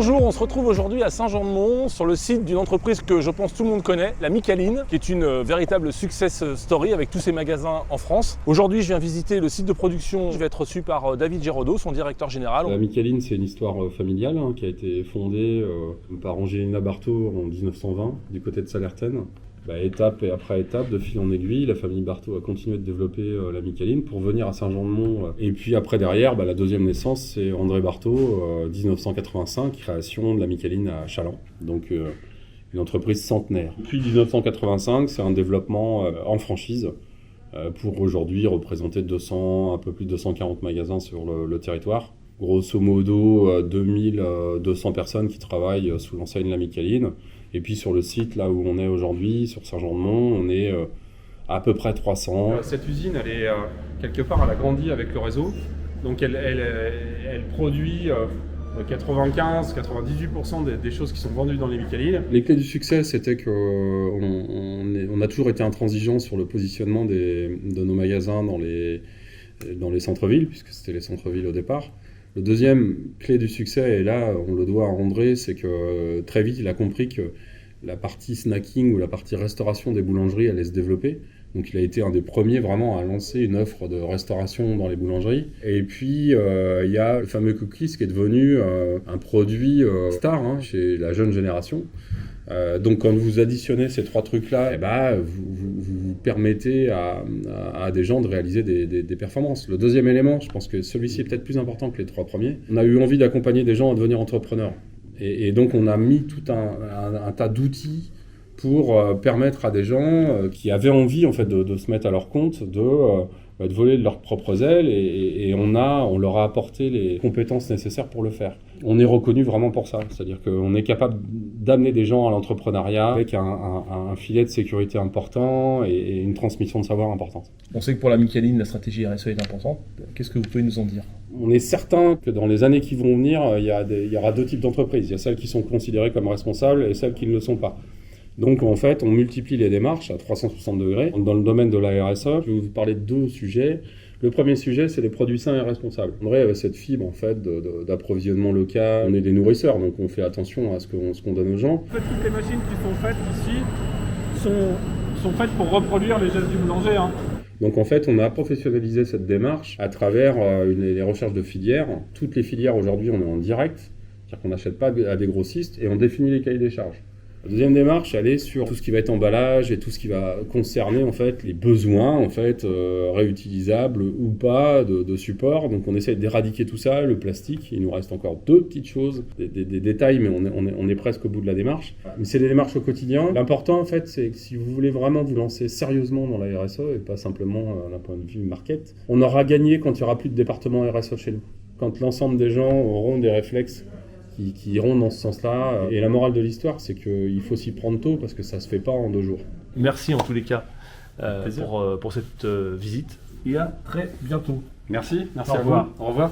Bonjour, on se retrouve aujourd'hui à Saint-Jean-de-Mont sur le site d'une entreprise que je pense tout le monde connaît, la Micaline, qui est une véritable success story avec tous ses magasins en France. Aujourd'hui, je viens visiter le site de production. Je vais être reçu par David Giraudot, son directeur général. La Micaline, c'est une histoire familiale qui a été fondée par Angelina Barthaud en 1920 du côté de Sallertaine. Étape et après étape, de fil en aiguille, la famille Barthaud a continué de développer la Micaline pour venir à Saint-Jean-de-Mont. Et puis après derrière, la deuxième naissance, c'est André Barthaud, 1985, création de la Micaline à Chaland. Donc une entreprise centenaire. Depuis 1985, c'est un développement en franchise pour aujourd'hui représenter un peu plus de 240 magasins sur le territoire. Grosso modo, 2200 personnes qui travaillent sous l'enseigne La Micaline. Et puis sur le site, là où on est aujourd'hui, sur Saint-Jean-de-Mont, on est à peu près 300. Cette usine, elle est quelque part, elle a grandi avec le réseau. Donc elle produit 95-98% des choses qui sont vendues dans les Micalines. Les clés du succès, c'était qu'on a toujours été intransigeant sur le positionnement de nos magasins dans les centres-villes, puisque c'était les centres-villes au départ. Le deuxième clé du succès, et là on le doit à André, c'est que très vite il a compris que la partie snacking ou la partie restauration des boulangeries allait se développer. Donc il a été un des premiers vraiment à lancer une offre de restauration dans les boulangeries. Et puis il y a le fameux cookies qui est devenu un produit star chez la jeune génération. Donc quand vous additionnez ces trois trucs-là, vous permettez à des gens de réaliser des performances. Le deuxième élément, je pense que celui-ci est peut-être plus important que les trois premiers. On a eu envie d'accompagner des gens à devenir entrepreneurs. Et donc on a mis tout un tas d'outils pour permettre à des gens qui avaient envie en fait de se mettre à leur compte, de voler de leurs propres ailes, et on leur a apporté les compétences nécessaires pour le faire. On est reconnu vraiment pour ça, c'est-à-dire qu'on est capable d'amener des gens à l'entrepreneuriat avec un filet de sécurité important et une transmission de savoir importante. On sait que pour la Micaline, la stratégie RSE est importante. Qu'est-ce que vous pouvez nous en dire ? On est certain que dans les années qui vont venir, il y aura deux types d'entreprises. Il y a celles qui sont considérées comme responsables et celles qui ne le sont pas. Donc en fait, on multiplie les démarches à 360 degrés. Dans le domaine de la RSE, je vais vous parler de deux sujets. Le premier sujet, c'est les produits sains et responsables. André avait cette fibre en fait d'approvisionnement local. On est des nourrisseurs, donc on fait attention à ce qu'on donne aux gens. En fait, toutes les machines qui sont faites ici sont faites pour reproduire les gestes du boulanger. Donc en fait, on a professionnalisé cette démarche à travers les recherches de filières. Toutes les filières aujourd'hui, on est en direct, c'est-à-dire qu'on n'achète pas à des grossistes et on définit les cahiers des charges. La deuxième démarche, elle est sur tout ce qui va être emballage et tout ce qui va concerner en fait les besoins en fait réutilisables ou pas de support. Donc on essaie d'éradiquer tout ça, le plastique. Il nous reste encore deux petites choses, des détails, mais on est presque au bout de la démarche. Mais c'est des démarches au quotidien. L'important en fait, c'est que si vous voulez vraiment vous lancer sérieusement dans la RSE et pas simplement d'un point de vue market, on aura gagné quand il n'y aura plus de département RSE chez nous. Quand l'ensemble des gens auront des réflexes qui iront dans ce sens-là. Et la morale de l'histoire, c'est qu'il faut s'y prendre tôt parce que ça ne se fait pas en 2 jours. Merci en tous les cas pour cette visite et à très bientôt. Merci Au revoir. Au revoir.